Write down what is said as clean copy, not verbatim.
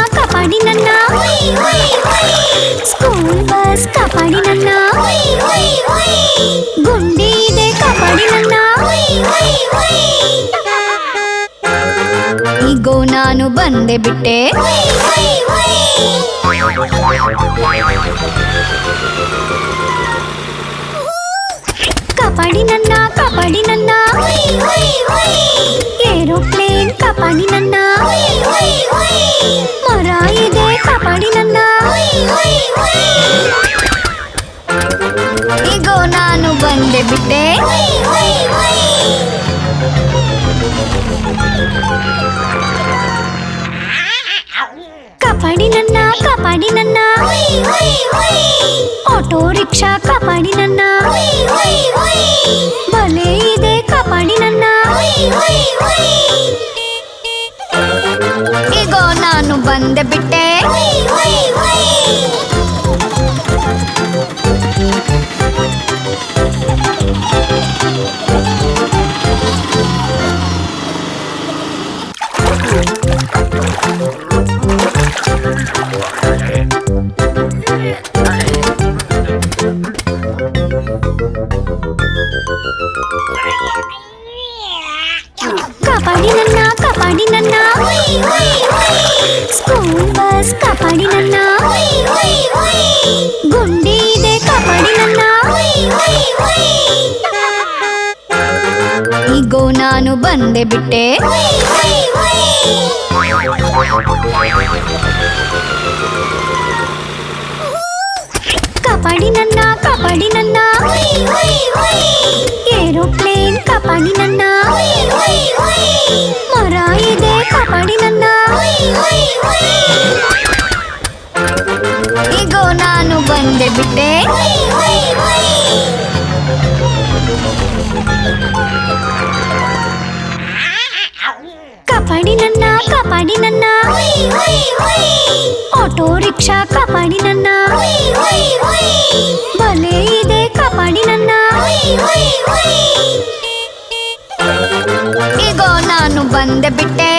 ಕಾಪಾಡಿ ನನ್ನ school bus ಕಾಪಾಡಿ ನನ್ನ ಗುಂಡಿ ಇದೆ ಕಾಪಾಡಿ ನನ್ನ ಈಗೋ ನಾನು ಬಂದೆ ಬಿಟ್ಟೆ ಕಾಪಾಡಿ ನನ್ನ ಏರೋಪ್ಲೇನ್ ಕಾಪಾಡಿ ನನ್ನ ಮರ ಇದೆ ಕಾಪಾಡಿ ನನ್ನ ಈಗೋ ನಾನು ಬಂದೆ ಬಿಟ್ಟೆ ಕಾಪಾಡಿ ನನ್ನ ಆಟೋ ರಿಕ್ಷಾ ಕಾಪಾಡಿ ನನ್ನ ಬಲೆ ಇದೆ ಕಾಪಾಡಿ ನನ್ನ ಈಗೋ ನಾನು ಬಂದೆ ಬಿಟ್ಟೆ ಕಾಪಾಡಿ ನನ್ನ ಸ್ಕೂಲ್ ಬಸ್ ಕಾಪಾಡಿ ನನ್ನ ಗುಂಡಿ ಇದೆ ಕಾಪಾಡಿ ನನ್ನ ಈಗೋ ನಾನು ಬಂದೆ ಬಿಟ್ಟೆ ಕಾಪಾಡಿ ನನ್ನ ಏರೋಪ್ಲೇನ್ ಕಾಪಾಡಿ ನನ್ನ ಮರ ಇದೆ ಕಾಪಾಡಿ ನನ್ನ ಈಗೋ ನಾನು ಬಂದೆ ಬಿಟ್ಟೆ ಕಾಪಾಡಿ ನನ್ನ ಆಟೋ ರಿಕ್ಷಾ ಕಾಪಾಡಿ ನನ್ನ ಬಲೆ ಇದೆ ಕಾಪಾಡಿ ನನ್ನ ಈಗೋ ನಾನು ಬಂದೆ ಬಿಟ್ಟೆ